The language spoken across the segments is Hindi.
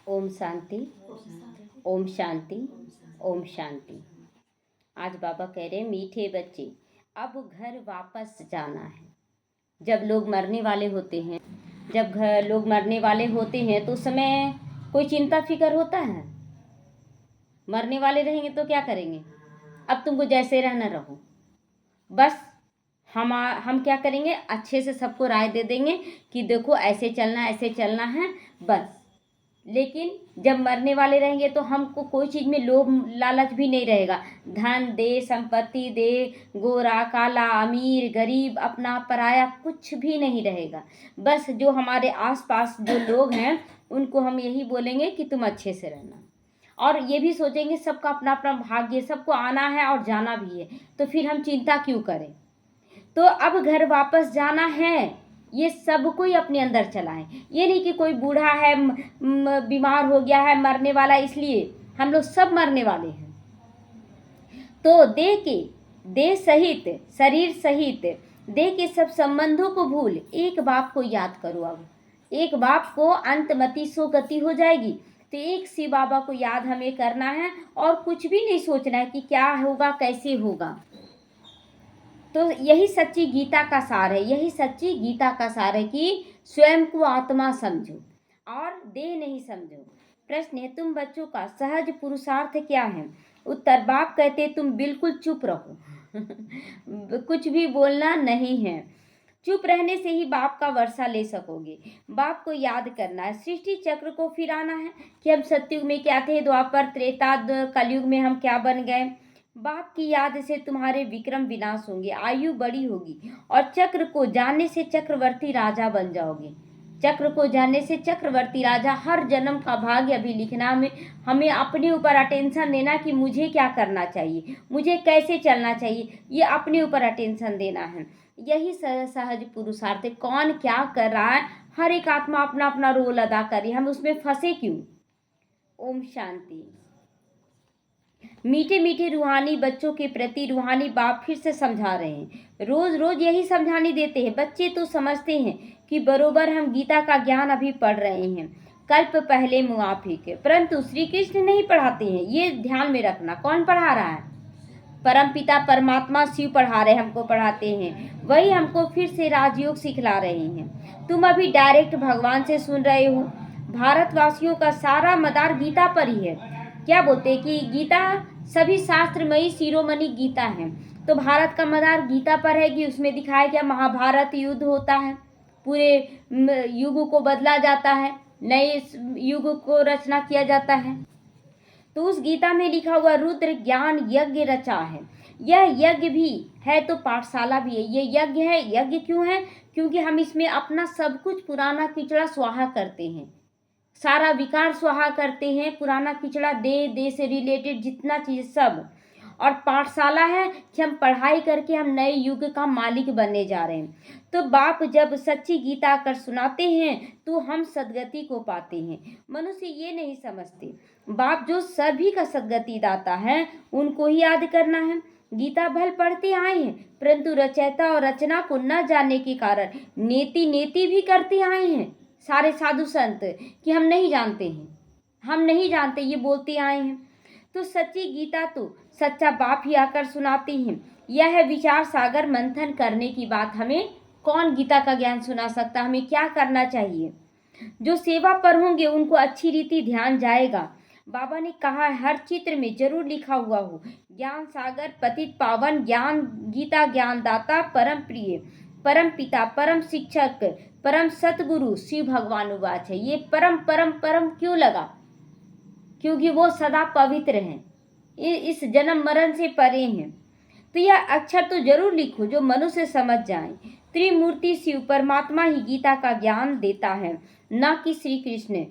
ओम शांति। ओम शांति। ओम शांति। आज बाबा कह रहे हैं, मीठे बच्चे अब घर वापस जाना है। जब लोग मरने वाले होते हैं, लोग मरने वाले होते हैं तो उस समय कोई चिंता फिक्र होता है? मरने वाले रहेंगे तो क्या करेंगे? अब तुमको जैसे रहना रहो, बस हम क्या करेंगे, अच्छे से सबको राय दे देंगे कि देखो ऐसे चलना है बस। लेकिन जब मरने वाले रहेंगे तो हमको कोई चीज़ में लोभ लालच भी नहीं रहेगा। धन दे, संपत्ति दे, गोरा काला, अमीर गरीब, अपना पराया, कुछ भी नहीं रहेगा। बस जो हमारे आसपास जो लोग हैं उनको हम यही बोलेंगे कि तुम अच्छे से रहना, और ये भी सोचेंगे सबका अपना अपना भाग्य, सबको आना है और जाना भी है, तो फिर हम चिंता क्यों करें। तो अब घर वापस जाना है, ये सब कोई अपने अंदर चलाएं। ये नहीं कि कोई बूढ़ा है, बीमार हो गया है, मरने वाला, इसलिए हम लोग सब मरने वाले हैं। तो देह सहित, शरीर सहित देह के सब संबंधों को भूल एक बाप को याद करो। अब एक बाप को अंतमति सो गति हो जाएगी, तो एक शिव बाबा को याद हमें करना है और कुछ भी नहीं सोचना है कि क्या होगा कैसे होगा। तो यही सच्ची गीता का सार है, यही सच्ची गीता का सार है कि स्वयं को आत्मा समझो और देह नहीं समझो। प्रश्न है, तुम बच्चों का सहज पुरुषार्थ क्या है? उत्तर, बाप कहते तुम बिल्कुल चुप रहो कुछ भी बोलना नहीं है। चुप रहने से ही बाप का वर्षा ले सकोगे। बाप को याद करना है, सृष्टि चक्र को फिराना है कि हम सतयुग में क्या थे, द्वापर त्रेता कलयुग में हम क्या बन गए। बाप की याद से तुम्हारे विक्रम विनाश होंगे, आयु बड़ी होगी और चक्र को जानने से चक्रवर्ती राजा बन जाओगे। चक्र को जानने से चक्रवर्ती राजा, हर जन्म का भाग्य अभी लिखना में हमें अपने ऊपर अटेंशन देना कि मुझे क्या करना चाहिए, मुझे कैसे चलना चाहिए, ये अपने ऊपर अटेंशन देना है। यही सहज पुरुषार्थ है। कौन क्या कर रहा है, हर एक आत्मा अपना अपना रोल अदा कर रही है, हम उसमें फंसे क्यों। ओम शांति। मीठे मीठे रूहानी बच्चों के प्रति रूहानी बाप फिर से समझा रहे हैं। रोज रोज यही समझाने देते हैं। बच्चे तो समझते हैं कि बरोबर हम गीता का ज्ञान अभी पढ़ रहे हैं, कल्प पहले मुआफिक, परंतु श्री कृष्ण नहीं पढ़ाते हैं। ये ध्यान में रखना, कौन पढ़ा रहा है? परमपिता परमात्मा शिव पढ़ा रहे, हमको पढ़ाते हैं। वही हमको फिर से राजयोग सिखला रहे हैं। तुम अभी डायरेक्ट भगवान से सुन रहे हो। भारतवासियों का सारा मदार गीता पर ही है। क्या बोलते हैं कि गीता सभी शास्त्रमयी शिरोमणि गीता है, तो भारत का मदार गीता पर है कि उसमें दिखाया गया महाभारत युद्ध होता है, पूरे युग को बदला जाता है, नए युग को रचना किया जाता है। तो उस गीता में लिखा हुआ रुद्र ज्ञान यज्ञ रचा है। यह यज्ञ भी है तो पाठशाला भी है। ये यज्ञ है। यज्ञ क्यों है? क्योंकि हम इसमें अपना सब कुछ पुराना किचड़ा स्वाहा करते हैं, सारा विकार स्वाहा करते हैं, पुराना किचड़ा देह से रिलेटेड जितना चीज़ सब। और पाठशाला है कि हम पढ़ाई करके हम नए युग का मालिक बनने जा रहे हैं। तो बाप जब सच्ची गीता कर सुनाते हैं तो हम सदगति को पाते हैं। मनुष्य ये नहीं समझते, बाप जो सभी का सदगति दाता है उनको ही याद करना है। गीता भल पढ़ते आए हैं, परंतु रचयिता और रचना को न जानने के कारण नेति भी करते आए हैं सारे साधु संत कि हम नहीं जानते हैं, हम नहीं जानते, ये बोलते आए हैं। तो सच्ची गीता तो सच्चा बाप ही आकर सुनाते हैं। यह है विचार सागर मंथन करने की बात। हमें कौन गीता का ज्ञान सुना सकता, हमें क्या करना चाहिए। जो सेवा पर होंगे उनको अच्छी रीति ध्यान जाएगा। बाबा ने कहा है हर चित्र में जरूर लिखा हुआ हो, ज्ञान सागर पतित पावन ज्ञान गीता ज्ञानदाता परम प्रिय परम पिता परम शिक्षक परम सतगुरु शिव भगवान उवाच है। ये परम परम परम क्यों लगा? क्योंकि वो सदा पवित्र हैं, इस जन्म मरण से परे हैं। तो यह अक्षर तो जरूर लिखो जो मनुष्य समझ जाए। त्रिमूर्ति शिव परमात्मा ही गीता का ज्ञान देता है, न कि श्री कृष्ण।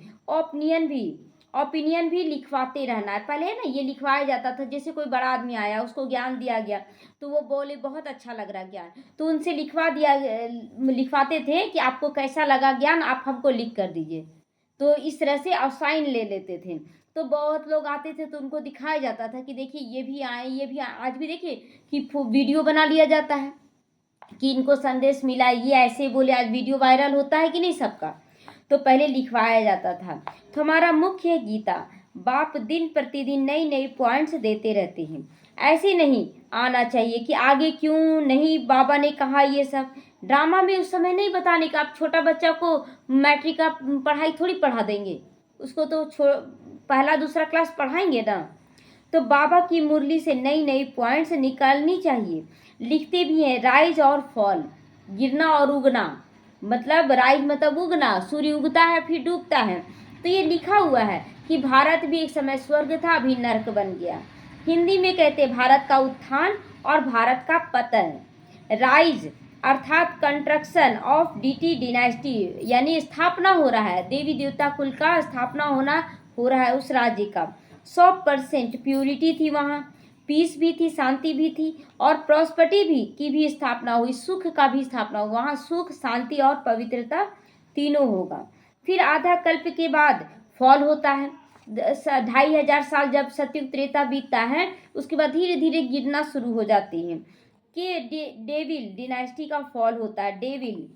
ओपिनियन भी लिखवाते रहना है। पहले ना ये लिखवाया जाता था, जैसे कोई बड़ा आदमी आया उसको ज्ञान दिया गया तो वो बोले बहुत अच्छा लग रहा ज्ञान, तो उनसे लिखवाते थे कि आपको कैसा लगा ज्ञान, आप हमको लिख कर दीजिए। तो इस तरह से साइन ले लेते थे। तो बहुत लोग आते थे तो उनको दिखाया जाता था कि देखिए ये भी आए, ये भी आए। आज भी देखिए कि वीडियो बना लिया जाता है कि इनको संदेश मिला, ये ऐसे बोले। आज वीडियो वायरल होता है कि नहीं सबका। तो पहले लिखवाया जाता था। तो हमारा मुख्य है गीता। बाप दिन प्रतिदिन नई नई पॉइंट्स देते रहते हैं। ऐसे नहीं आना चाहिए कि आगे क्यों नहीं बाबा ने कहा ये सब। ड्रामा में उस समय नहीं बताने का। आप छोटा बच्चा को मैट्रिक का पढ़ाई थोड़ी पढ़ा देंगे, उसको तो पहला दूसरा क्लास पढ़ाएंगे ना। तो बाबा की मुरली से नई नई पॉइंट्स निकालनी चाहिए। लिखते भी हैं राइज और फॉल, गिरना और उगना। मतलब राइज मतलब उगना, सूर्य उगता है फिर डूबता है। तो ये लिखा हुआ है कि भारत भी एक समय स्वर्ग था, अभी नर्क बन गया। हिंदी में कहते हैं भारत का उत्थान और भारत का पतन। राइज अर्थात कंस्ट्रक्शन ऑफ डीटी डिनास्टी, यानी स्थापना हो रहा है, देवी देवता कुल का स्थापना हो रहा है उस राज्य का। 100% प्यूरिटी थी वहाँ, पीस भी थी, शांति भी थी और प्रॉस्पेरिटी भी की भी स्थापना हुई, सुख का भी स्थापना हुआ। वहाँ सुख, शांति और पवित्रता तीनों होगा। फिर आधा कल्प के बाद फॉल होता है। 2500 साल जब सतयुग त्रेता बीतता है, उसके बाद धीरे धीरे गिरना शुरू हो जाती है कि डेविल डिनास्टी का फॉल होता है। डेविल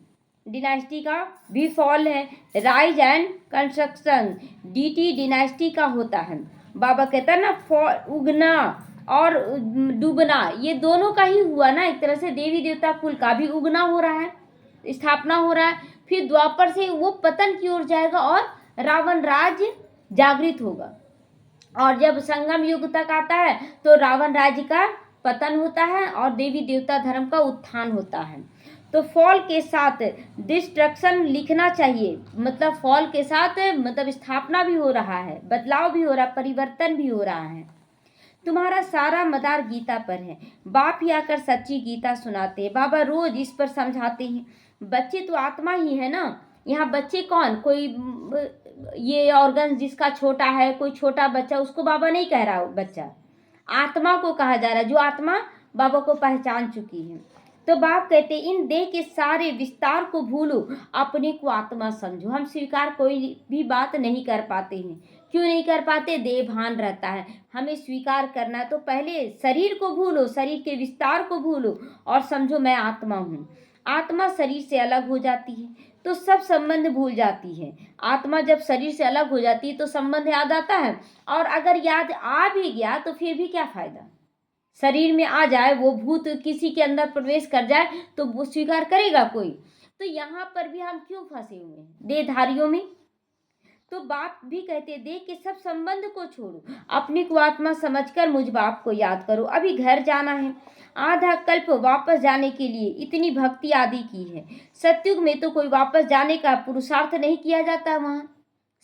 डिनास्टी का भी फॉल है। Rise and construction DT dynasty का होता है। बाबा कहता है ना, उगना और डूबना ये दोनों का ही हुआ ना। एक तरह से देवी देवता कुल का भी उगना हो रहा है, स्थापना हो रहा है। फिर द्वापर से वो पतन की ओर जाएगा और रावण राज्य जागृत होगा। और जब संगम युग तक आता है तो रावण राज्य का पतन होता है और देवी देवता धर्म का उत्थान होता है। तो फॉल के साथ डिस्ट्रक्शन लिखना चाहिए। मतलब फॉल के साथ मतलब स्थापना भी हो रहा है, बदलाव भी हो रहा है, परिवर्तन भी हो रहा है। तुम्हारा सारा मदार गीता पर है। बाप ही आकर सच्ची गीता सुनाते हैं। बाबा रोज इस पर समझाते हैं। बच्चे तो आत्मा ही है ना। यहाँ बच्चे कौन, कोई ये ऑर्गन जिसका छोटा है, कोई छोटा बच्चा, उसको बाबा नहीं कह रहा बच्चा, आत्मा को कहा जा रहा है, जो आत्मा बाबा को पहचान चुकी है। तो बाप कहते इन देह के सारे विस्तार को भूलो, अपने को आत्मा समझो। हम स्वीकार कोई भी बात नहीं कर पाते हैं। क्यों नहीं कर पाते? देह भान रहता है। हमें स्वीकार करना है तो पहले शरीर को भूलो, शरीर के विस्तार को भूलो और समझो मैं आत्मा हूँ। आत्मा शरीर से अलग हो जाती है तो सब संबंध भूल जाती है। आत्मा जब शरीर से अलग हो जाती है तो संबंध याद आता है, और अगर याद आ भी गया तो फिर भी क्या फायदा। शरीर में आ जाए, वो भूत किसी के अंदर प्रवेश कर जाए तो वो स्वीकार करेगा कोई? तो यहाँ पर भी हम क्यों फंसे हुए हैं देहधारियों में? तो बाप भी कहते देह के सब संबंध को छोड़ो, अपने को आत्मा समझकर मुझ बाप को याद करो। अभी घर जाना है, आधा कल्प वापस जाने के लिए इतनी भक्ति आदि की है। सतयुग में तो कोई वापस जाने का पुरुषार्थ नहीं किया जाता। वहाँ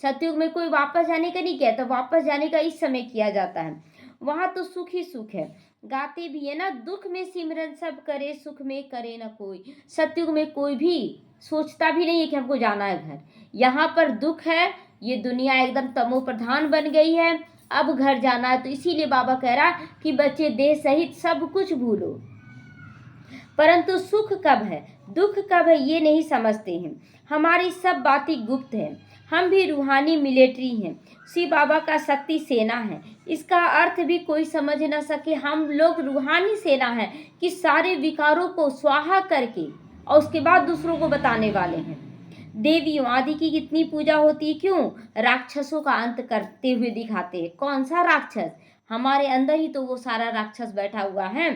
सतयुग में कोई वापस जाने का नहीं किया, तो वापस जाने का इस समय किया जाता है। वहाँ तो सुख ही सुख है। गाते भी है ना, दुख में सिमरन सब करे, सुख में करे न कोई। सतयुग में कोई भी सोचता भी नहीं है कि हमको जाना है घर। यहाँ पर दुख है, ये दुनिया एकदम तमो प्रधान बन गई है, अब घर जाना है। तो इसीलिए बाबा कह रहा कि बच्चे देह सहित सब कुछ भूलो। परंतु सुख कब है, दुख कब है, ये नहीं समझते हैं। हमारी सब बातें गुप्त है। हम भी रूहानी मिलिट्री हैं, शिव बाबा का शक्ति सेना है। इसका अर्थ भी कोई समझ न सके। हम लोग रूहानी सेना है कि सारे विकारों को स्वाहा करके और उसके बाद दूसरों को बताने वाले हैं। देवियों आदि की कितनी पूजा होती है, क्यों? राक्षसों का अंत करते हुए दिखाते हैं। कौन सा राक्षस? हमारे अंदर ही तो वो सारा राक्षस बैठा हुआ है।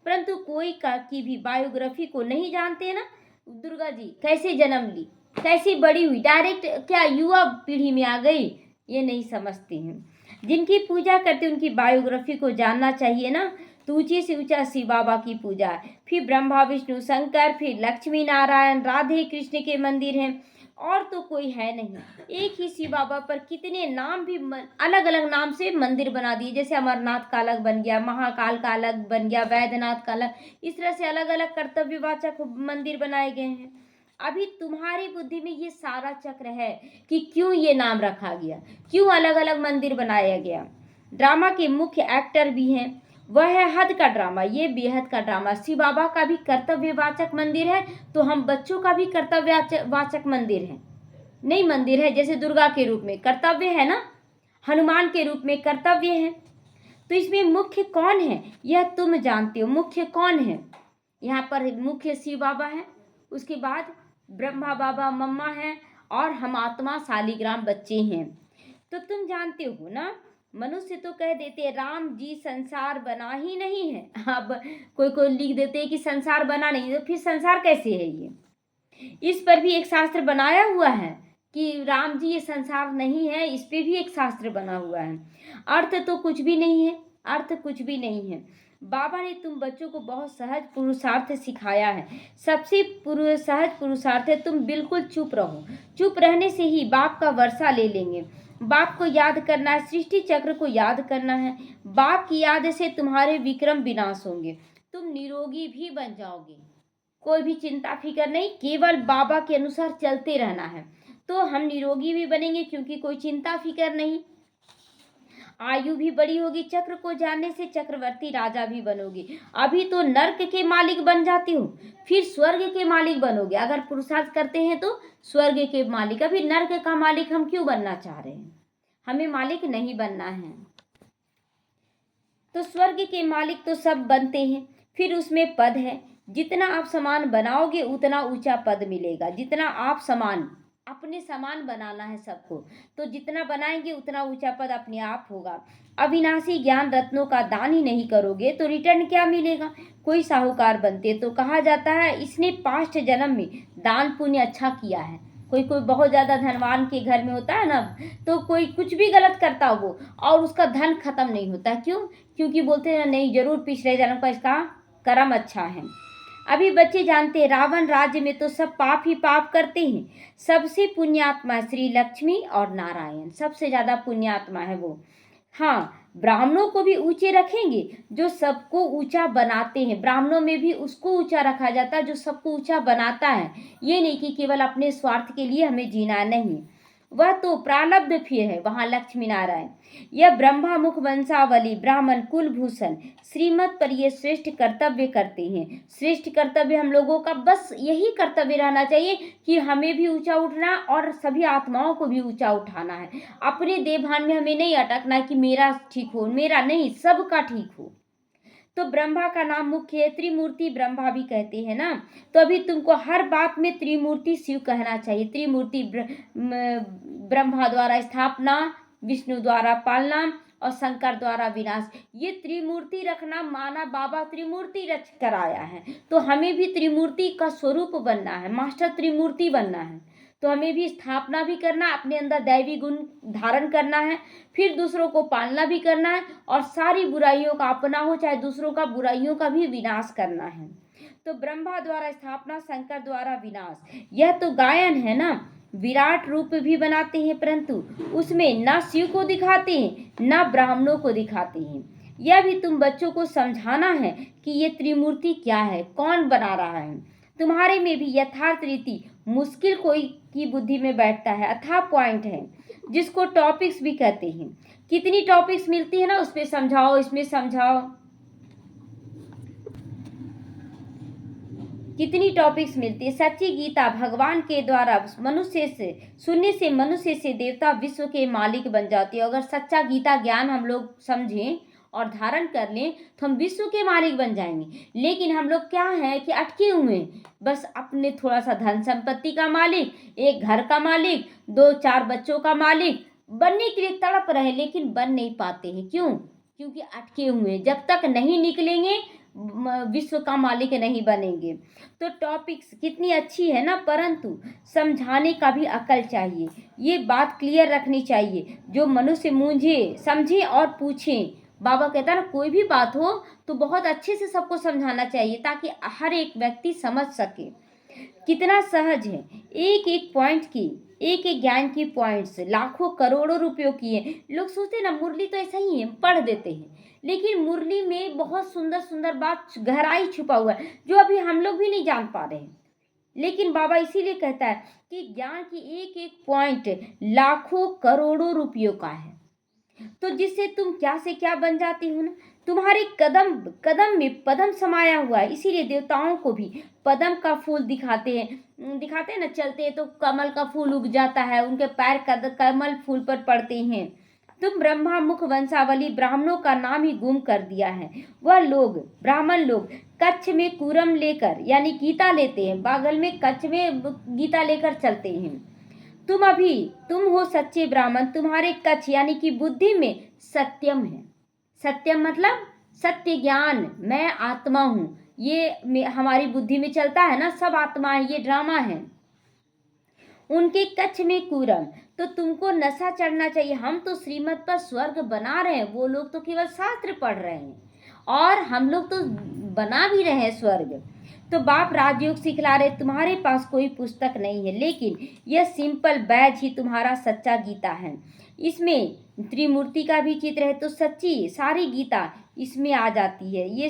परंतु कोई की भी बायोग्राफी को नहीं जानते ना। दुर्गा जी कैसे जन्म ली, कैसी बड़ी हुई, डायरेक्ट क्या युवा पीढ़ी में आ गई, ये नहीं समझते हैं। जिनकी पूजा करते उनकी बायोग्राफी को जानना चाहिए ना। तो ऊंचे से ऊंचा शिव बाबा की पूजा है, फिर ब्रह्मा विष्णु शंकर, फिर लक्ष्मी नारायण राधे कृष्ण के मंदिर हैं, और तो कोई है नहीं। एक ही शिव बाबा पर कितने नाम भी अलग अलग नाम से मंदिर बना दिए। जैसे अमरनाथ का अलग बन गया, महाकाल का अलग बन गया, वैद्यनाथ का अलग, इस तरह से अलग अलग कर्तव्यवाचक मंदिर बनाए गए हैं। अभी तुम्हारी बुद्धि में ये सारा चक्र है कि क्यों ये नाम रखा गया, क्यों अलग अलग मंदिर बनाया गया। ड्रामा के मुख्य एक्टर भी हैं, वह है हद का ड्रामा, ये बेहद का ड्रामा। शिव बाबा का भी कर्तव्यवाचक मंदिर है, तो हम बच्चों का भी कर्तव्यवाचक मंदिर है, नहीं मंदिर है। जैसे दुर्गा के रूप में कर्तव्य है ना, हनुमान के रूप में कर्तव्य है। तो इसमें मुख्य कौन है यह तुम जानते हो। मुख्य कौन है यहाँ पर? मुख्य शिव बाबा है, उसके बाद ब्रह्मा बाबा मम्मा है, और हम आत्मा शालिग्राम बच्चे हैं। तो तुम जानते हो ना, मनुष्य तो कह देते राम जी संसार बना ही नहीं है। अब कोई कोई लिख देते हैं कि संसार बना नहीं, तो फिर संसार कैसे है ये? इस पर भी एक शास्त्र बनाया हुआ है कि राम जी ये संसार नहीं है, इस पे भी एक शास्त्र बना हुआ है। अर्थ तो कुछ भी नहीं है, अर्थ कुछ भी नहीं है। बाबा ने तुम बच्चों को बहुत सहज पुरुषार्थ सिखाया है। सबसे सहज पुरुषार्थ है तुम बिल्कुल चुप रहो। चुप रहने से ही बाप का वर्षा ले लेंगे। बाप को याद करना है, सृष्टि चक्र को याद करना है। बाप की याद से तुम्हारे विक्रम विनाश होंगे, तुम निरोगी भी बन जाओगे। कोई भी चिंता फिकर नहीं, केवल बाबा के अनुसार चलते रहना है, तो हम निरोगी भी बनेंगे क्योंकि कोई चिंता फिकर नहीं। आयु भी बड़ी होगी, चक्र को जानने से चक्रवर्ती राजा भी बनोगे। अभी तो नर्क के मालिक बन जाते हो, फिर स्वर्ग के मालिक बनोगे। अगर पुरुषार्थ करते हैं तो स्वर्ग के मालिक। अभी नर्क का मालिक हम क्यों बनना चाह रहे हैं? हमें मालिक नहीं बनना है। तो स्वर्ग के मालिक तो सब बनते हैं, फिर उसमें पद है। जितना आप समान बनाओगे उतना ऊंचा पद मिलेगा। जितना आप समान, अपने समान बनाना है सबको, तो जितना बनाएंगे उतना ऊंचा पद अपने आप होगा। अविनाशी ज्ञान रत्नों का दान ही नहीं करोगे तो रिटर्न क्या मिलेगा? कोई साहूकार बनते तो कहा जाता है इसने पास्ट जन्म में दान पुण्य अच्छा किया है। कोई कोई बहुत ज़्यादा धनवान के घर में होता है ना, तो कोई कुछ भी गलत करता वो और उसका धन खत्म नहीं होता। क्यों? क्योंकि बोलते हैं नहीं, जरूर पिछले जन्म का इसका कर्म अच्छा है। अभी बच्चे जानते हैं रावण राज्य में तो सब पाप ही पाप करते हैं। सबसे पुण्यात्मा श्री लक्ष्मी और नारायण, सबसे ज़्यादा पुण्यात्मा है वो। हाँ, ब्राह्मणों को भी ऊंचे रखेंगे जो सबको ऊंचा बनाते हैं। ब्राह्मणों में भी उसको ऊंचा रखा जाता है जो सबको ऊंचा बनाता है। ये नहीं कि केवल अपने स्वार्थ के लिए हमें जीना नहीं, वह तो प्रारब्ध फिर है वहाँ लक्ष्मी नारायण। यह ब्रह्मा मुख वंशावली ब्राह्मण कुलभूषण श्रीमत पर ये श्रेष्ठ कर्तव्य करते हैं। श्रेष्ठ कर्तव्य हम लोगों का बस यही कर्तव्य रहना चाहिए कि हमें भी ऊंचा उठना और सभी आत्माओं को भी ऊंचा उठाना है। अपने देवभान में हमें नहीं अटकना कि मेरा ठीक हो, मेरा नहीं, सबका ठीक हो। तो ब्रह्मा का नाम मुख्य है, त्रिमूर्ति ब्रह्मा भी कहते हैं ना, तो अभी तुमको हर बात में त्रिमूर्ति शिव कहना चाहिए। त्रिमूर्ति ब्रह्मा द्वारा स्थापना, विष्णु द्वारा पालना और शंकर द्वारा विनाश। ये त्रिमूर्ति रखना माना बाबा त्रिमूर्ति रच कर आया है, तो हमें भी त्रिमूर्ति का स्वरूप बनना है, मास्टर त्रिमूर्ति बनना है। तो हमें भी स्थापना भी करना, अपने अंदर दैवी गुण धारण करना है, फिर दूसरों को पालना भी करना है और सारी बुराइयों का अपना हो चाहे दूसरों का, बुराइयों का भी विनाश करना है। तो ब्रह्मा द्वारा स्थापना, शंकर द्वारा विनाश, यह तो गायन है ना। विराट रूप भी बनाते हैं परंतु उसमें ना शिव को दिखाते हैं ना ब्राह्मणों को दिखाते हैं। यह भी तुम बच्चों को समझाना है कि ये त्रिमूर्ति क्या है, कौन बना रहा है। तुम्हारे में भी यथार्थ रीति मुश्किल कोई की बुद्धि में बैठता है, अथाह पॉइंट है जिसको टॉपिक्स भी कहते हैं। कितनी टॉपिक्स मिलती है ना, उस पर समझाओ, इसमें समझाओ, कितनी टॉपिक्स मिलती है। सच्ची गीता भगवान के द्वारा मनुष्य से सुनने से मनुष्य से देवता विश्व के मालिक बन जाती है। अगर सच्चा गीता ज्ञान हम लोग समझें और धारण कर लें तो हम विश्व के मालिक बन जाएंगे। लेकिन हम लोग क्या है कि अटके हुए हैं, बस अपने थोड़ा सा धन संपत्ति का मालिक, एक घर का मालिक, 2-4 बच्चों का मालिक बनने के लिए तड़प रहे लेकिन बन नहीं पाते हैं। क्यों? क्योंकि अटके हुए हैं। जब तक नहीं निकलेंगे विश्व का मालिक नहीं बनेंगे। तो टॉपिक्स कितनी अच्छी है ना, परंतु समझाने का भी अकल चाहिए। ये बात क्लियर रखनी चाहिए, जो मनुष्य मूंझे समझे और पूछे। बाबा कहता है ना, कोई भी बात हो तो बहुत अच्छे से सबको समझाना चाहिए ताकि हर एक व्यक्ति समझ सके। कितना सहज है, एक एक पॉइंट की, एक एक ज्ञान की पॉइंट्स लाखों करोड़ों रुपयों की है। लोग सोचते हैं ना मुरली तो ऐसा ही है, पढ़ देते हैं, लेकिन मुरली में बहुत सुंदर सुंदर बात, गहराई छुपा हुआ है जो अभी हम लोग भी नहीं जान पा रहे हैं। लेकिन बाबा इसीलिए कहता है कि ज्ञान की एक एक पॉइंट लाखों करोड़ों रुपयों का है, तो जिससे तुम क्या से क्या बन जाती हो ना। तुम्हारे कदम कदम में पदम समाया हुआ है, इसीलिए देवताओं को भी पदम का फूल दिखाते हैं ना, चलते हैं तो कमल का फूल उग जाता है, उनके पैर कमल फूल पर पड़ते हैं। तुम ब्रह्मा मुख वंशावली ब्राह्मणों का नाम ही गुम कर दिया है। वह लोग ब्राह्मण लोग कच्छ में कूरम लेकर यानी गीता लेते हैं, बागल में कच्छ में गीता लेकर चलते हैं। तुम हो सच्चे ब्राह्मण, तुम्हारे कच्छ यानी कि बुद्धि में सत्यम है। सत्यम मतलब सत्य ज्ञान, मैं आत्मा हूँ, ये हमारी बुद्धि में चलता है ना, सब आत्मा है, ये ड्रामा है। उनके कच्छ में कूरम, तो तुमको नशा चढ़ना चाहिए। हम तो श्रीमत पर स्वर्ग बना रहे हैं, वो लोग तो केवल शास्त्र पढ़ रहे हैं, और हम लोग तो बना भी रहे हैं स्वर्ग। तो बाप राजयोग सिखला रहे, तुम्हारे पास कोई पुस्तक नहीं है, लेकिन यह सिंपल बैज ही तुम्हारा सच्चा गीता है। इसमें त्रिमूर्ति का भी चित्र है, तो सच्ची सारी गीता इसमें आ जाती है। ये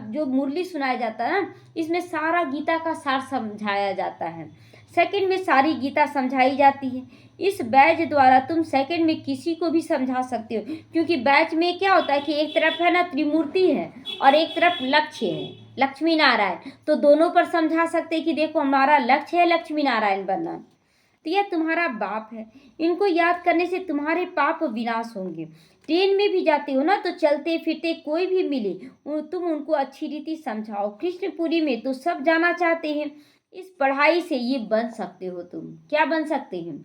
जो मुरली सुनाया जाता है ना, इसमें सारा गीता का सार समझाया जाता है। सेकंड में सारी गीता समझाई जाती है। इस बैच द्वारा तुम सेकंड में किसी को भी समझा सकते हो, क्योंकि बैच में क्या होता है कि एक तरफ है ना त्रिमूर्ति है, और एक तरफ लक्ष्य है, लक्ष्मी नारायण, तो दोनों पर समझा सकते हैं कि देखो हमारा लक्ष्य है लक्ष्मी नारायण बनना, तो यह तुम्हारा बाप है। इनको याद करने से तुम्हारे पाप विनाश होंगे। ट्रेन में भी जाते हो ना, तो चलते फिरते कोई भी मिले, तुम उनको अच्छी रीति समझाओ। कृष्णपुरी में तो सब जाना चाहते हैं, इस पढ़ाई से ये बन सकते हो। तुम क्या बन सकते हैं?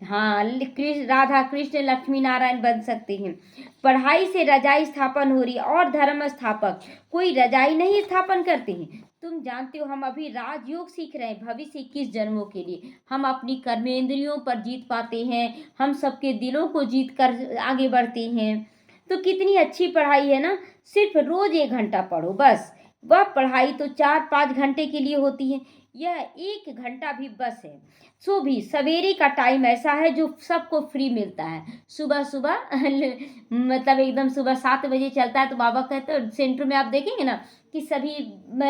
हाँ, राधा कृष्ण लक्ष्मी नारायण बन सकते हैं। पढ़ाई से रजाई स्थापन हो रही है, और धर्म स्थापक कोई रजाई नहीं स्थापन करते हैं। तुम जानते हो हम अभी राजयोग सीख रहे हैं भविष्य 21 जन्मों के लिए। हम अपनी कर्मेंद्रियों पर जीत पाते हैं, हम सबके दिलों को जीत कर आगे बढ़ते हैं। तो कितनी अच्छी पढ़ाई है ना। सिर्फ रोज 1 घंटा पढ़ो बस। वह पढ़ाई तो 4-5 घंटे के लिए होती है, यह 1 घंटा भी बस है। सो भी सवेरे का टाइम ऐसा है जो सबको फ्री मिलता है। सुबह सुबह मतलब एकदम सुबह 7 बजे चलता है, तो बाबा कहते हैं सेंटर में आप देखेंगे ना कि सभी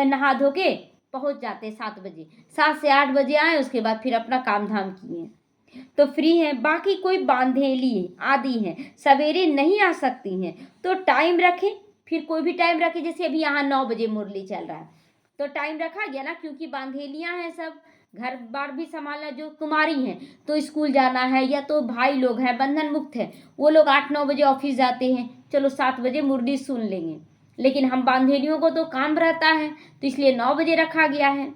नहा धो के पहुंच जाते हैं 7 बजे। 7 से 8 बजे आए, उसके बाद फिर अपना काम धाम किए, तो फ्री हैं। बाकी कोई बांधेली आदि हैं, सवेरे नहीं आ सकती हैं, तो टाइम रखें, फिर कोई भी टाइम रखें। जैसे अभी यहाँ 9 बजे मुरली चल रहा है, तो टाइम रखा गया ना, क्योंकि बांधेलियाँ हैं, सब घर बार भी संभालना, जो कुमारी हैं तो स्कूल जाना है, या तो भाई लोग हैं बंधन मुक्त है, वो लोग 8-9 बजे ऑफिस जाते हैं, चलो 7 बजे मुरली सुन लेंगे। लेकिन हम बांधेलियों को तो काम रहता है, तो इसलिए 9 बजे रखा गया है।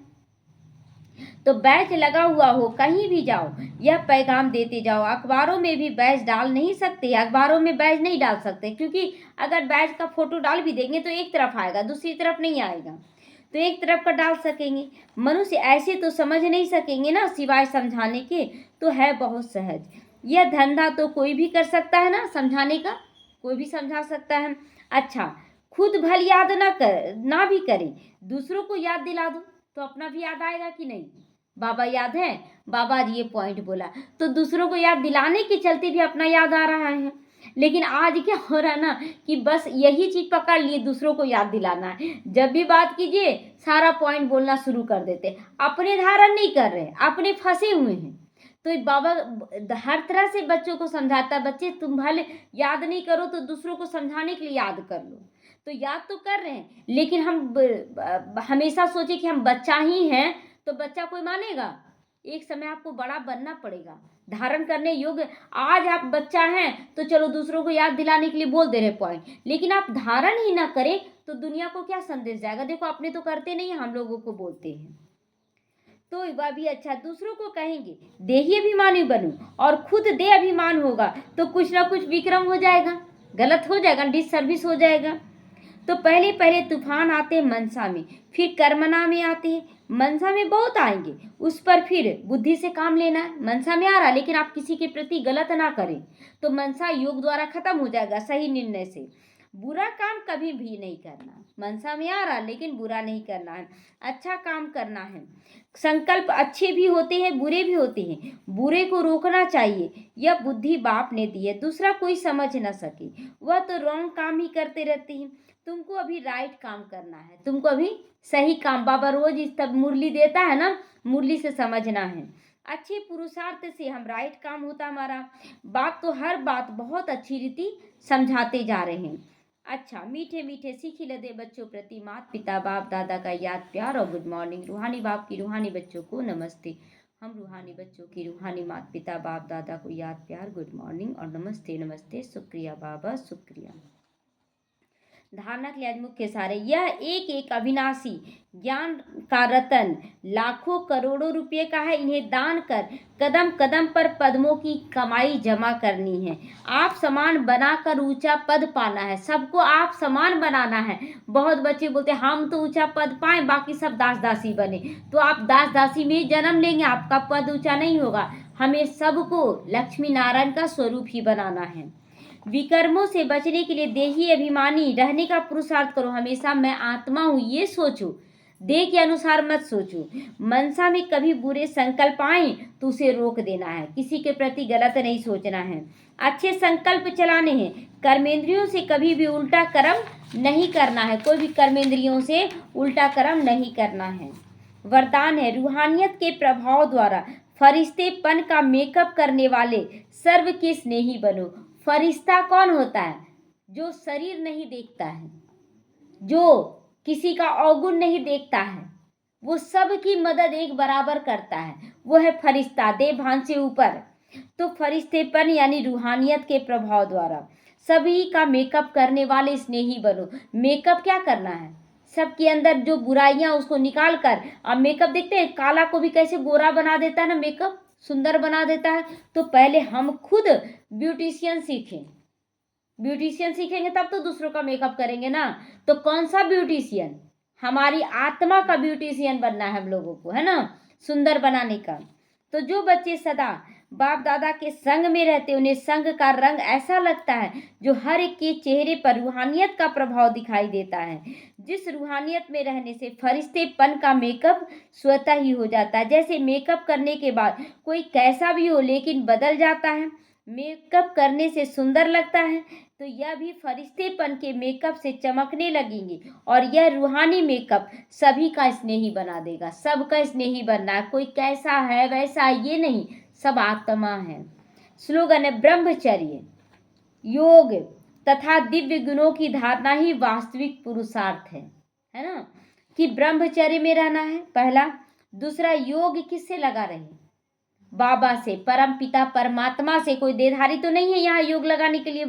तो बैच लगा हुआ हो, कहीं भी जाओ यह पैगाम देते जाओ। अखबारों में भी बैच डाल नहीं सकते, अखबारों में बैच नहीं डाल सकते, क्योंकि अगर बैच का फोटो डाल भी देंगे तो एक तरफ आएगा, दूसरी तरफ नहीं आएगा, तो एक तरफ का डाल सकेंगे। मनुष्य ऐसे तो समझ नहीं सकेंगे ना, सिवाय समझाने के, तो है बहुत सहज। यह धंधा तो कोई भी कर सकता है ना, समझाने का कोई भी समझा सकता है। अच्छा, खुद भल याद ना भी करे, दूसरों को याद दिला दो तो अपना भी याद आएगा कि नहीं। बाबा याद है, बाबा जी ये पॉइंट बोला, तो दूसरों को याद दिलाने के चलते भी अपना याद आ रहा है। लेकिन आज क्या हो रहा है ना कि बस यही चीज पकड़ लिए, दूसरों को याद दिलाना है। जब भी बात कीजिए सारा पॉइंट बोलना शुरू कर देते, अपने धारण नहीं कर रहे, अपने फंसे हुए हैं। तो बाबा हर तरह से बच्चों को समझाता है, बच्चे तुम भले याद नहीं करो तो दूसरों को समझाने के लिए याद कर लो। तो याद तो कर रहे हैं, लेकिन हम हमेशा सोचे कि हम बच्चा ही हैं, तो बच्चा कोई मानेगा। एक समय आपको बड़ा बनना पड़ेगा, धारण करने योग्य। आज आप बच्चा हैं तो चलो दूसरों को याद दिलाने के लिए बोल दे रहे पॉइंट, लेकिन आप धारण ही ना करें तो दुनिया को क्या संदेश जाएगा। देखो अपने तो करते नहीं, हम लोगों को बोलते हैं, तो वह भी अच्छा दूसरों को कहेंगे देही अभिमानी बनूं, और खुद दे अभिमान होगा तो कुछ ना कुछ विक्रम हो जाएगा, गलत हो जाएगा, डिससर्विस हो जाएगा। तो पहले पहले तूफान आते मनसा में, फिर कर्मना में आते हैं। मनसा में बहुत आएंगे, उस पर फिर बुद्धि से काम लेना है। मनसा में आ रहा, लेकिन आप किसी के प्रति गलत ना करें, तो मनसा योग द्वारा खत्म हो जाएगा सही निर्णय से। बुरा काम कभी भी नहीं करना, मनसा में आ रहा लेकिन बुरा नहीं करना है, अच्छा काम करना है। संकल्प अच्छे भी होते हैं बुरे भी होते हैं, बुरे को रोकना चाहिए, यह बुद्धि बाप ने दी है, दूसरा कोई समझ ना सके। वह तो रॉन्ग काम ही करते रहते हैं, तुमको अभी राइट काम करना है, तुमको अभी सही काम, बाबा रोज इस तब मुरली देता है ना, मुरली से समझना है। अच्छे पुरुषार्थ से हम राइट काम होता हमारा। बात तो हर बात बहुत अच्छी रीति समझाते जा रहे हैं। अच्छा, मीठे मीठे सीखी लदे बच्चों प्रति माता पिता बाप दादा का याद प्यार और गुड मॉर्निंग। रूहानी बाप की रूहानी बच्चों को नमस्ते। हम रूहानी बच्चों की रूहानी माता पिता बाप दादा को याद प्यार गुड मॉर्निंग और नमस्ते नमस्ते, शुक्रिया बाबा शुक्रिया। धारणा के लिए आज मुख्य सार है, यह एक एक अविनाशी ज्ञान का रतन लाखों करोड़ों रुपए का है। इन्हें दान कर कदम कदम पर पद्मों की कमाई जमा करनी है। आप समान बनाकर ऊंचा पद पाना है। सबको आप समान बनाना है। बहुत बच्चे बोलते हैं हम तो ऊंचा पद पाए, बाकी सब दास दासी बने। तो आप दास दासी में जन्म लेंगे, आपका पद ऊंचा नहीं होगा। हमें सबको लक्ष्मी नारायण का स्वरूप ही बनाना है। विकर्मों से बचने के लिए देही अभिमानी रहने का पुरुषार्थ करो। हमेशा मैं आत्मा हूँ ये सोचो, देह के अनुसार मत सोचो। मनसा में कभी बुरे संकल्प आए तो उसे रोक देना है। किसी के प्रति गलत नहीं सोचना है, अच्छे संकल्प चलाने हैं। कर्मेंद्रियों से कभी भी उल्टा कर्म नहीं करना है। कोई भी कर्मेंद्रियों से उल्टा कर्म नहीं करना है। वरदान है, रूहानियत के प्रभाव द्वारा फरिश्तेपन का मेकअप करने वाले सर्व के स्नेही बनो। फरिश्ता कौन होता है? जो शरीर नहीं देखता है, जो किसी का अवगुण नहीं देखता है, वो सबकी मदद एक बराबर करता है, वो है फरिश्ता, देह भान से ऊपर। तो फरिश्तेपन यानी रूहानियत के प्रभाव द्वारा सभी का मेकअप करने वाले स्नेही बनो। मेकअप क्या करना है? सबके अंदर जो बुराइयां उसको निकाल कर, अब मेकअप देखते हैं काला को भी कैसे गोरा बना देता है ना, मेकअप सुंदर बना देता है। तो पहले हम खुद ब्यूटिशियन सीखें। ब्यूटिशियन सीखेंगे तब तो दूसरों का मेकअप करेंगे ना। तो कौन सा ब्यूटिशियन? हमारी आत्मा का ब्यूटिशियन बनना है हम लोगों को, है ना, सुंदर बनाने का। तो जो बच्चे सदा बाप दादा के संग में रहते, उन्हें संग का रंग ऐसा लगता है जो हर एक के चेहरे पर रूहानियत का प्रभाव दिखाई देता है। जिस रूहानियत में रहने से फरिश्तेपन का मेकअप स्वतः ही हो जाता है। जैसे मेकअप करने के बाद कोई कैसा भी हो लेकिन बदल जाता है, मेकअप करने से सुंदर लगता है, तो यह भी फरिश्तेपन के मेकअप से चमकने लगेंगे। और यह रूहानी मेकअप सभी का स्नेही बना देगा। सबका स्नेही बनना है, कोई कैसा है वैसा ये नहीं, सब आत्मा है। स्लोगन है, ब्रह्मचर्य, योग तथा दिव्य गुणों की धारणा ही वास्तविक पुरुषार्थ है ना, कि ब्रह्मचर्य में रहना है पहला। दूसरा, योग किससे लगा रहे? बाबा से, परम पिता परमात्मा से। कोई देधारी तो नहीं है यहाँ योग लगाने के लिए।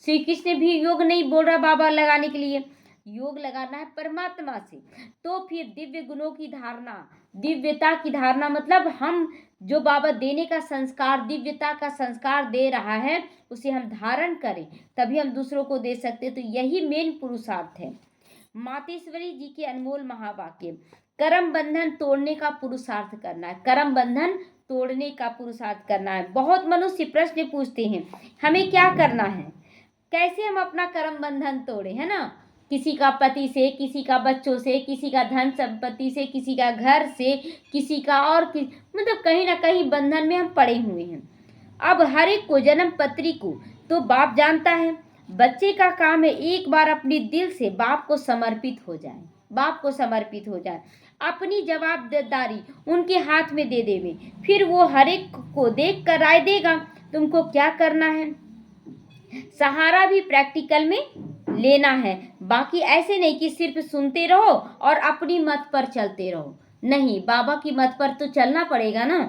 श्री कृष्ण भी योग नहीं बोल रहा बाबा लगाने के लिए, योग लगाना है परमात्मा से। तो फिर दिव्य गुणों की धारणा, दिव्यता की धारणा मतलब हम जो बाबा देने का संस्कार, दिव्यता का संस्कार दे रहा है, उसे हम धारण करें, तभी हम दूसरों को दे सकते। तो यही मेन पुरुषार्थ है। मातेश्वरी जी के अनमोल महावाक्य, कर्म बंधन तोड़ने का पुरुषार्थ करना है। कर्म बंधन तोड़ने का पुरुषार्थ करना है। बहुत मनुष्य प्रश्न पूछते हैं हमें क्या करना है, कैसे हम अपना कर्म बंधन तोड़े, है ना। किसी का पति से, किसी का बच्चों से, किसी का धन संपत्ति से, किसी का घर से, किसी का और मतलब कहीं ना कहीं बंधन में हम पड़े हुए हैं। अब हर एक को जन्म पत्री को तो बाप जानता है। बच्चे का काम है एक बार अपने दिल से बाप को समर्पित हो जाए, बाप को समर्पित हो जाए, अपनी जवाबदारी उनके हाथ में दे देवे। फिर वो हर एक को देख कर राय देगा तुमको क्या करना है। सहारा भी प्रैक्टिकल में लेना है। बाकी ऐसे नहीं कि सिर्फ सुनते रहो और अपनी मत पर चलते रहो, नहीं, बाबा की मत पर तो चलना पड़ेगा ना।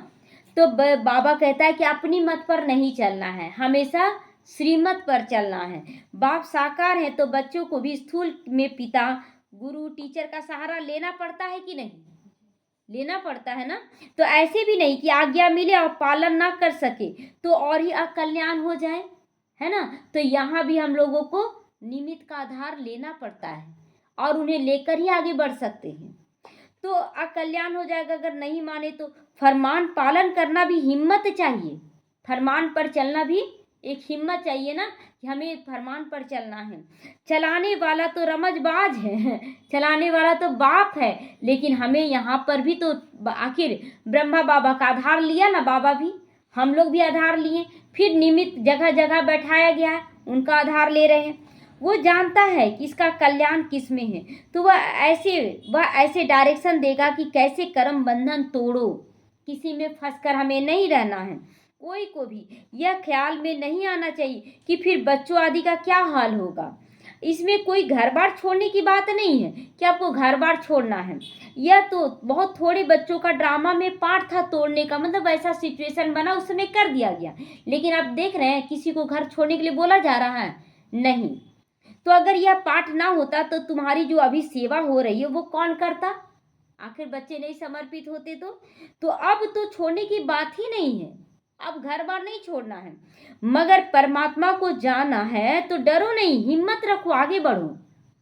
तो बाबा कहता है कि अपनी मत पर नहीं चलना है, हमेशा श्रीमत पर चलना है। बाप साकार है तो बच्चों को भी स्थूल में पिता, गुरु, टीचर का सहारा लेना पड़ता है कि नहीं? लेना पड़ता है ना। तो ऐसे भी नहीं कि आज्ञा मिले और पालन ना कर सके तो और ही अकल्याण हो जाए, है ना। तो यहाँ भी हम लोगों को निमित्त का आधार लेना पड़ता है और उन्हें लेकर ही आगे बढ़ सकते हैं। तो अकल्याण हो जाएगा अगर नहीं माने तो। फरमान पालन करना भी हिम्मत चाहिए, फरमान पर चलना भी एक हिम्मत चाहिए ना कि हमें फरमान पर चलना है। चलाने वाला तो रमजबाज है, चलाने वाला तो बाप है, लेकिन हमें यहाँ पर भी तो आखिर ब्रह्मा बाबा का आधार लिया ना, बाबा भी, हम लोग भी आधार लिए। फिर निमित्त जगह जगह बैठाया गया है, उनका आधार ले रहे हैं। वो जानता है कि इसका कल्याण किस में है, तो वह ऐसे डायरेक्शन देगा कि कैसे कर्म बंधन तोड़ो। किसी में फंसकर हमें नहीं रहना है। कोई को भी यह ख्याल में नहीं आना चाहिए कि फिर बच्चों आदि का क्या हाल होगा। इसमें कोई घर बार छोड़ने की बात नहीं है कि आपको घर बार छोड़ना है। यह तो बहुत थोड़े बच्चों का ड्रामा में पार्ट था तोड़ने का, मतलब ऐसा सिचुएशन बना उस समय कर दिया गया। लेकिन आप देख रहे हैं किसी को घर छोड़ने के लिए बोला जा रहा है नहीं। तो अगर यह पाठ ना होता तो तुम्हारी जो अभी सेवा हो रही है वो कौन करता? आखिर बच्चे नहीं समर्पित होते तो अब तो छोड़ने की बात ही नहीं है। अब घर बार नहीं छोड़ना है, मगर परमात्मा को जाना है तो डरो नहीं, हिम्मत रखो, आगे बढ़ो।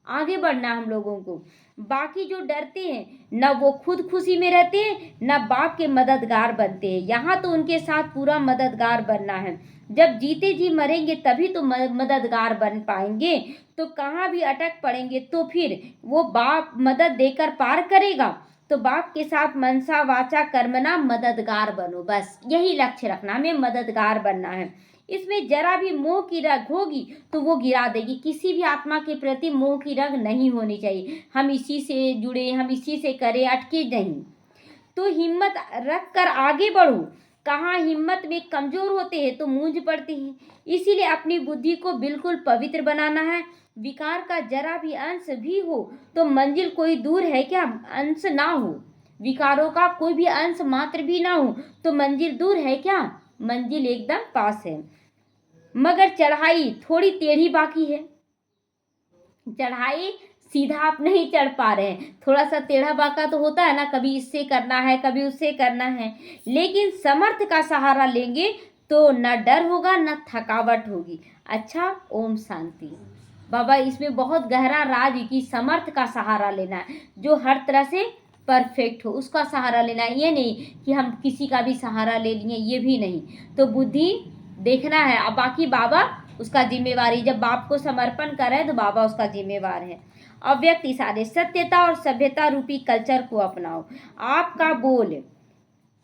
आगे बढ़ना है हम लोगों को। बाकी जो डरते हैं न वो खुद खुशी में रहते हैं न बाप के मददगार बनते हैं। यहाँ तो उनके साथ पूरा मददगार बनना है। जब जीते जी मरेंगे तभी तो मददगार बन पाएंगे। तो कहाँ भी अटक पड़ेंगे तो फिर वो बाप मदद देकर पार करेगा। तो बाप के साथ मनसा वाचा कर्मणा मददगार बनो, बस यही लक्ष्य रखना, हमें मददगार बनना है। इसमें जरा भी मोह की रग होगी तो वो गिरा देगी। किसी भी आत्मा के प्रति मोह की रग नहीं होनी चाहिए। हम इसी से जुड़े, हम इसी से करें, अटके नहीं। तो हिम्मत रख कर आगे बढ़ो। कहाँ हिम्मत में कमजोर होते हैं तो मूंझ पड़ते हैं। इसीलिए अपनी बुद्धि को बिल्कुल पवित्र बनाना है। विकार का जरा भी अंश भी हो तो मंजिल कोई दूर है क्या? अंश ना हो, विकारों का कोई भी अंश मात्र भी ना हो तो मंजिल दूर है क्या? मंजिल एकदम पास है। मगर चढ़ाई थोड़ी टेढ़ी बाकी है। चढ़ाई सीधा आप नहीं चढ़ पा रहे हैं, थोड़ा सा टेढ़ा बाका तो होता है ना, कभी इससे करना है कभी उससे करना है। लेकिन समर्थ का सहारा लेंगे तो न डर होगा न थकावट होगी। अच्छा, ओम शांति। बाबा इसमें बहुत गहरा राज है कि समर्थ का सहारा लेना है, जो हर तरह से परफेक्ट हो उसका सहारा लेना है। ये नहीं कि हम किसी का भी सहारा ले लिए, ये भी नहीं। तो बुद्धि देखना है। अब बाकी बाबा उसका जिम्मेवारी, जब बाप को समर्पण करें तो बाबा उसका जिम्मेवार है। अव्यक्त इशारे, सत्यता और सभ्यता रूपी कल्चर को अपनाओ। आपका बोल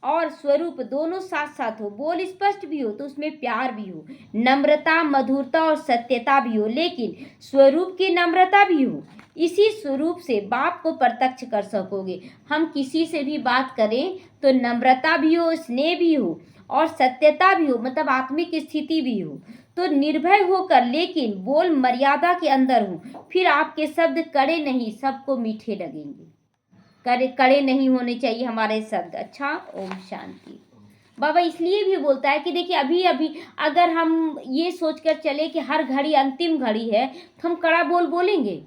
और स्वरूप दोनों साथ साथ हो। बोल स्पष्ट भी हो तो उसमें प्यार भी हो, नम्रता मधुरता और सत्यता भी हो, लेकिन स्वरूप की नम्रता भी हो। इसी स्वरूप से बाप को प्रत्यक्ष कर सकोगे। हम किसी से भी बात करें तो नम्रता भी हो, स्नेह भी हो और सत्यता भी हो, मतलब आत्मिक स्थिति भी हो। तो निर्भय होकर, लेकिन बोल मर्यादा के अंदर हो। फिर आपके शब्द कड़े नहीं, सबको मीठे लगेंगे। कड़े नहीं होने चाहिए हमारे शब्द। अच्छा, ओम शांति। बाबा इसलिए भी बोलता है कि देखिए अभी अभी अगर हम ये सोचकर चले कि हर घड़ी अंतिम घड़ी है तो हम कड़ा बोल बोलेंगे?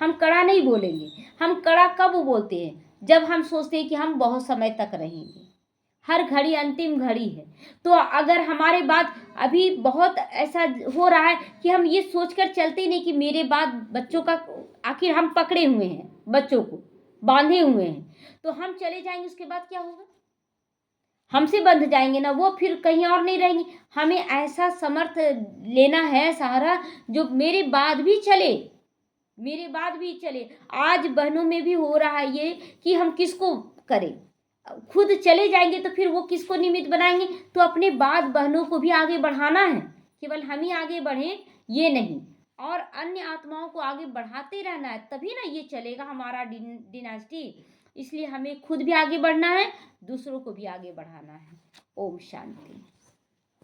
हम कड़ा नहीं बोलेंगे। हम कड़ा कब बोलते हैं? जब हम सोचते हैं कि हम बहुत समय तक रहेंगे। हर घड़ी अंतिम घड़ी है। तो अगर हमारे बाद अभी बहुत ऐसा हो रहा है कि हम ये सोचकर चलते नहीं कि मेरे बाद बच्चों का, आखिर हम पकड़े हुए हैं, बच्चों को बांधे हुए हैं, तो हम चले जाएंगे उसके बाद क्या होगा? हमसे बंध जाएंगे ना, वो फिर कहीं और नहीं रहेंगे। हमें ऐसा समर्थ लेना है सहारा जो मेरे बाद भी चले, मेरे बाद भी चले। आज बहनों में भी हो रहा है ये कि हम किसको करें, खुद चले जाएंगे तो फिर वो किसको निमित्त बनाएंगे? तो अपने बाद बहनों को भी आगे बढ़ाना है, केवल हम ही आगे बढ़ें ये नहीं, और अन्य आत्माओं को आगे बढ़ाते रहना है, तभी ना ये चलेगा हमारा डिनास्टी। इसलिए हमें खुद भी आगे बढ़ना है, दूसरों को भी आगे बढ़ाना है। ओम शांति।